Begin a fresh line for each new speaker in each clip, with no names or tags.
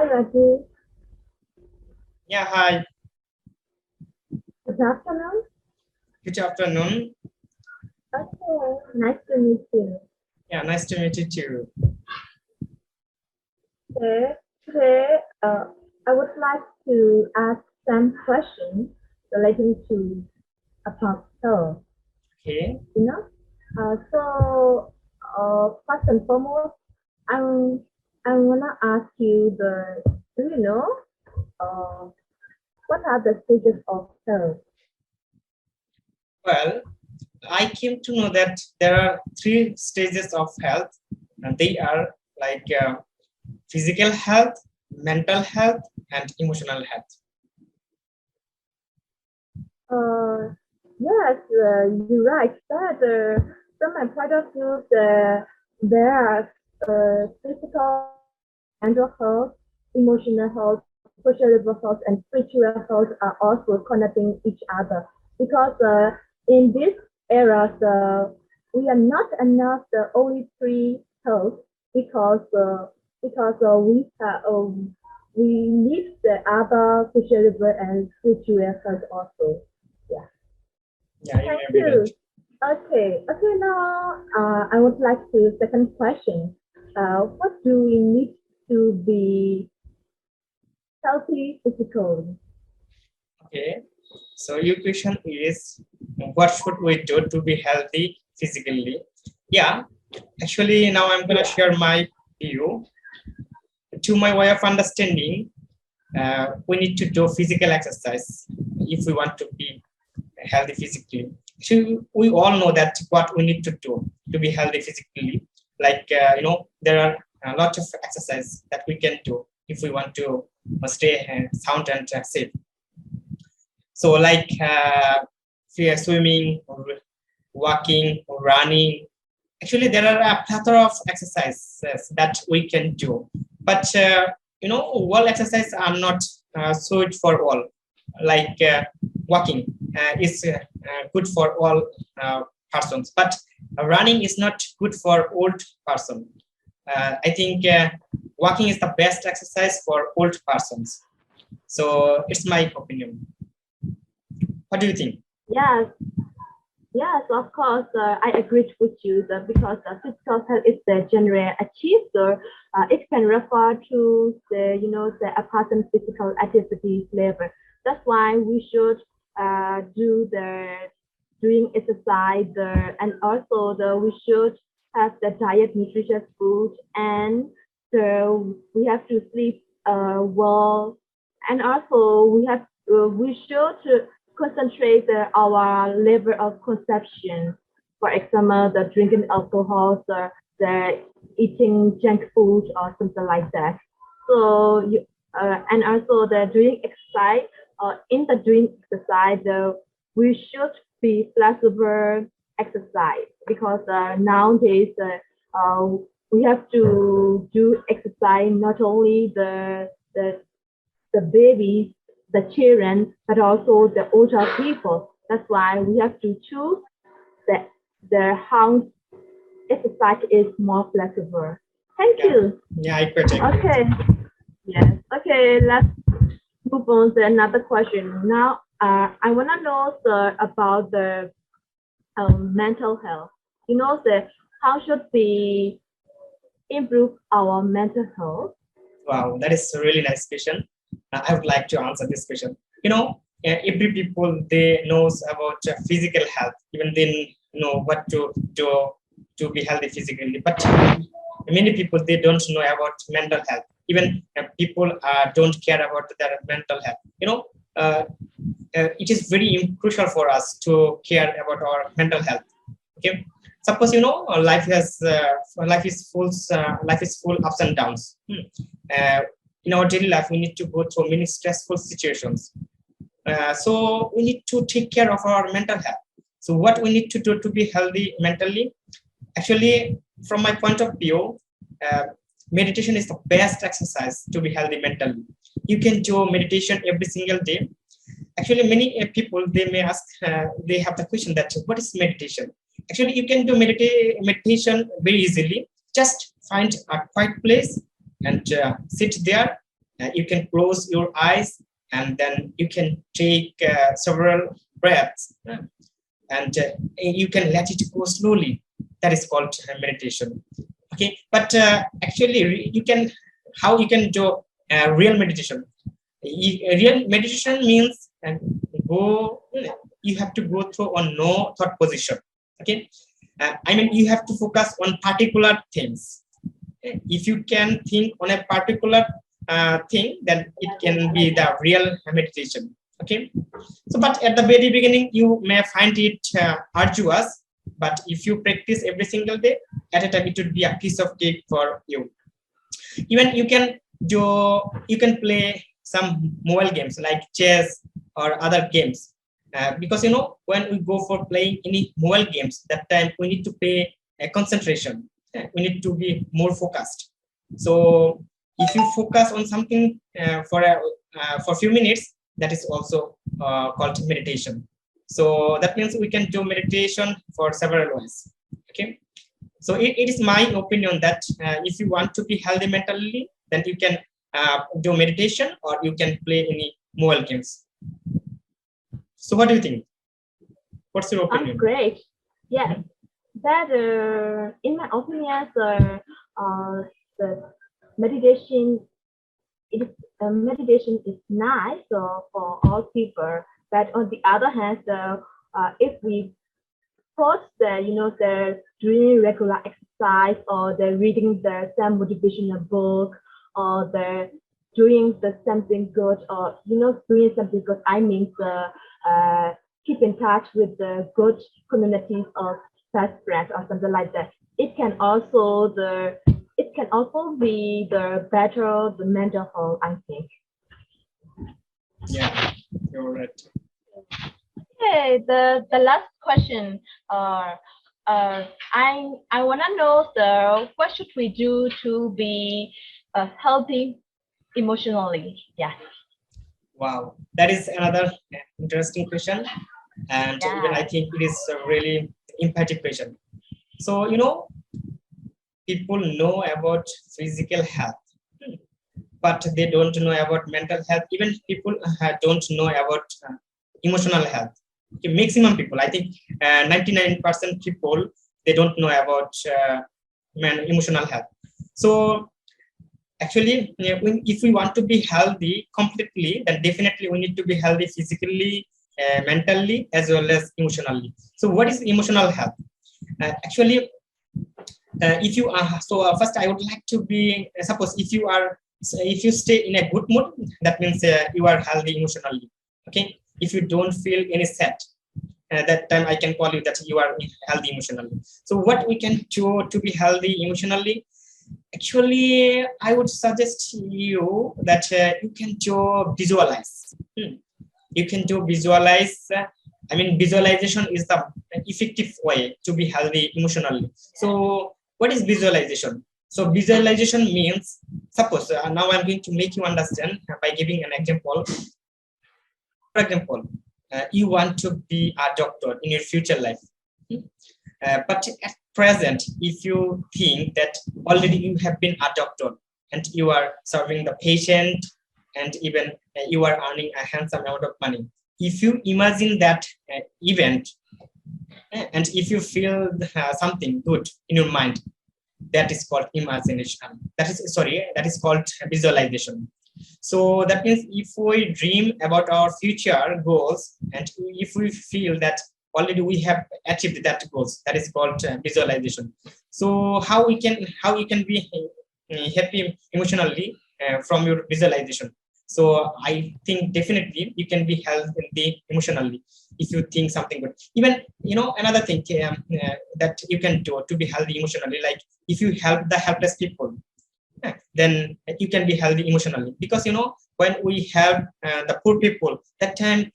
Hi, Raji.
Yeah, hi.
Good afternoon.
Good afternoon.
Okay, nice to meet you.
Yeah, nice to meet you too.
Today, I would like to ask some questions relating to about health.
Okay.
You know, first and foremost, I'm I wanna ask you do you know uh, what are the stages of health?
Well, I came to know that there are three stages of health, and they are like physical health, mental health, and emotional health.
Uh, yes, you're right. But from my point of view, there are physical, mental health, emotional health, social health, and spiritual health are also connecting each other. Because in these eras, we are not enough the only three health because we need the other social and spiritual health also. Yeah.
Yeah, you
Thank
may be right.
you. Okay. Now, I would like to second question. What do we need to be healthy physically?
Okay. So your question is, what should we do to be healthy physically? Yeah, actually, now I'm gonna
Yeah.
share my view. To my way of understanding, we need to do physical exercise if we want to be healthy physically. So we all know that what we need to do to be healthy physically. Like there are a lot of exercise that we can do if we want to stay sound and safe. So like swimming, or walking, or running. Actually, there are a plethora of exercises that we can do, but all exercises are not suited for all. Like walking is good for all persons, but running is not good for old person. I think walking is the best exercise for old persons. So it's my opinion. What do you think?
Yes, yes, of course. I agree with you that because physical health is the general achieved, so it can refer to the person physical activities level. That's why we should do the doing exercise and also we should have the diet nutritious food and we have to sleep well and also we should concentrate our level of consumption. For example, the drinking alcohol, the eating junk food or something like that. So and also the doing exercise. In the doing exercise, we should be flexible exercise because nowadays we have to do exercise not only the babies, the children, but also the older people. That's why we have to choose the how exercise is more flexible. Thank
Yeah,
you.
yeah, I quite agree with
Okay.
you.
Yes. Okay. Let's move on to another question. Now, I want to know about the mental health. You know, how should we improve our mental health?
Wow, that is a really nice question. I would like to answer this question. Every people they knows about physical health, even they know what to do to be healthy physically. But many people they don't know about mental health. Even people don't care about their mental health. Uh, it is very crucial for us to care about our mental health. Okay, suppose life is full ups and downs. In our daily life we need to go through many stressful situations, so we need to take care of our mental health. So what we need to do to be healthy mentally? Actually, from my point of view, uh, meditation is the best exercise to be healthy mentally. You can do meditation every single day. Actually, many people they may ask, they have the question that what is meditation? Actually, you can do meditation very easily. Just find a quiet place and sit there You can close your eyes and then you can take several breaths, and you can let it go slowly. That is called meditation. Okay, but actually you can, how you can do real meditation. Real meditation means go, you have to go through on no thought position. Okay, I mean you have to focus on particular things. If you can think on a particular thing, then it can be the real meditation. Okay, so but at the very beginning you may find it arduous, but if you practice every single day, at a time it would be a piece of cake for you. Even you can play some mobile games like chess or other games, because when we go for playing any mobile games, that time we need to pay a concentration. We need to be more focused. So if you focus on something for a few minutes, that is also called meditation. So that means we can do meditation for several ways. Okay, so it is my opinion that if you want to be healthy mentally, then you can do meditation or you can play any mobile games. So what do you think? What's your opinion?
Great. Yes. That in my opinion, the meditation meditation is nice for all people. But on the other hand, if we post the doing regular exercise or the reading the some motivational book or the doing the something good or doing something good, I mean keep in touch with the good communities of best friends or something like that. It can also be the better the mental health, I think.
Yeah, you're right.
Okay, the last question. I wanna know what should we do to be healthy emotionally? Yeah.
Wow, that is another interesting question, and even I think it is a really emphatic question. So people know about physical health, but they don't know about mental health. Even people don't know about emotional health. Okay, maximum people, I think 99% people, they don't know about emotional health. So actually, if we want to be healthy completely, then definitely we need to be healthy physically, mentally, as well as emotionally. So what is emotional health? Actually, if you are first I would like to be suppose if you stay in a good mood, that means you are healthy emotionally. Okay, if you don't feel any sad, that time I can call you that you are healthy emotionally. So what we can do to be healthy emotionally? Actually, I would suggest you that you can do visualize. You can do visualize. I mean, visualization is the effective way to be healthy emotionally. So, what is visualization? So, visualization means, suppose now I'm going to make you understand by giving an example. For example, you want to be a doctor in your future life. But at present, if you think that already you have been a doctor and you are serving the patient and even you are earning a handsome amount of money, if you imagine that event and if you feel something good in your mind, that is called imagination. That is called visualization. So that means if we dream about our future goals and if we feel that already we have achieved that goals, that is called visualization. So how you can be happy emotionally from your visualization? So I think definitely you can be healthy emotionally if you think something good. Even another thing that you can do to be healthy emotionally, like if you help the helpless people, then you can be healthy emotionally, because when we help the poor people, that time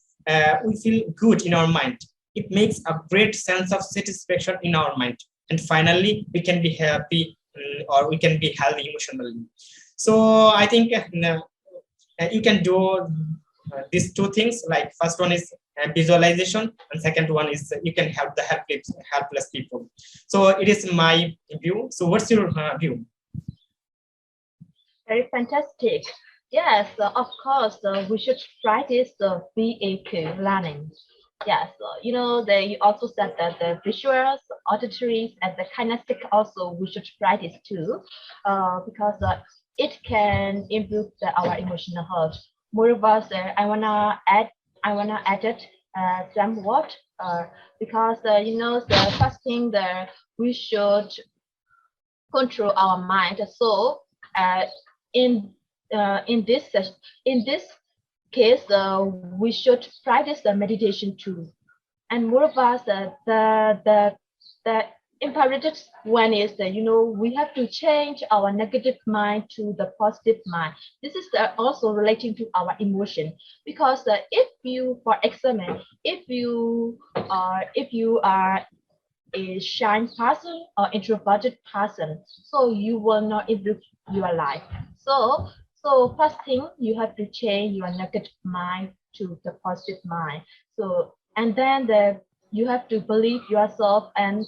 we feel good in our mind. It makes a great sense of satisfaction in our mind, and finally we can be happy or we can be healthy emotionally. So I think you can do these two things. Like first one is visualization, and second one is you can help the helpless people. So it is my view. So what's your view?
Very fantastic. Yes, of course, we should practice the VAQ learning. Yes, you also said that the visuals, auditories, and the kinesthetic also we should practice too, because it can improve our emotional health. Moreover, sir, I wanna add it somewhat, because the first thing that we should control our mind. So, uh, in in this in this case, we should practice the meditation too. And moreover, the imperative one is that we have to change our negative mind to the positive mind. This is also relating to our emotion, because if you, for example, if you are a shy person or introverted person, so you will not improve your life. So first thing, you have to change your negative mind to the positive mind. So, and then you have to believe yourself, and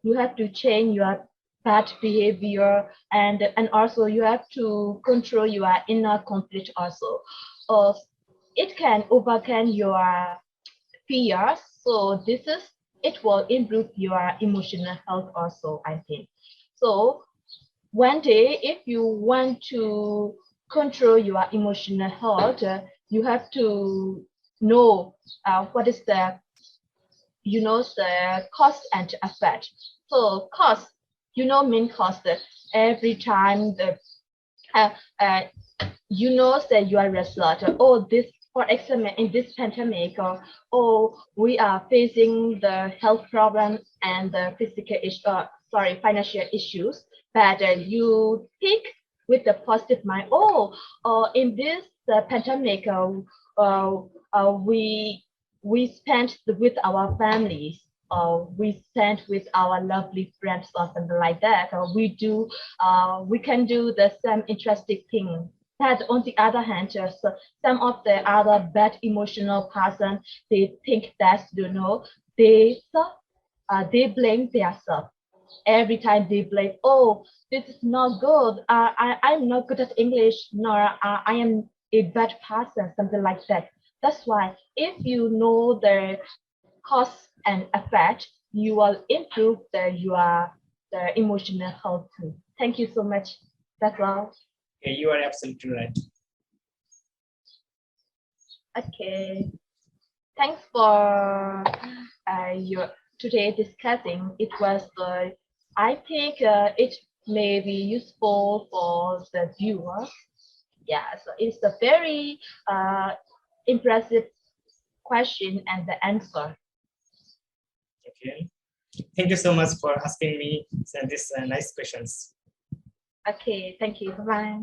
you have to change your bad behavior, and also you have to control your inner conflict also. uh, it can overcome your fears. So this is, it will improve your emotional health also, I think. So one day, if you want to control your emotional health, you have to know what is the cause and effect. So cause, mean cause that every time the uh, uh, that you are result. Oh, this, for example, in this pandemic, or oh, we are facing the health problem and the financial issues. But you think with the positive mind. Oh, in this pandemic, uh, we spent with our families. We spent with our lovely friends or something like that. Or we can do the same interesting thing. But on the other hand, just some of the other bad emotional person, they think that they blame themselves every time. They blame, oh, this is not good. I'm not good at English, nor I am a bad person, something like that. That's why if you know the cause and effect, you will improve the emotional health too. Thank you so much. That's all.
Okay, you are absolutely right.
Okay. Thanks for your today discussing. It was I think it may be useful for the viewer. Yeah, so it's a very impressive question and the answer.
Okay. Thank you so much for asking me these nice questions.
Okay, thank you. Bye bye.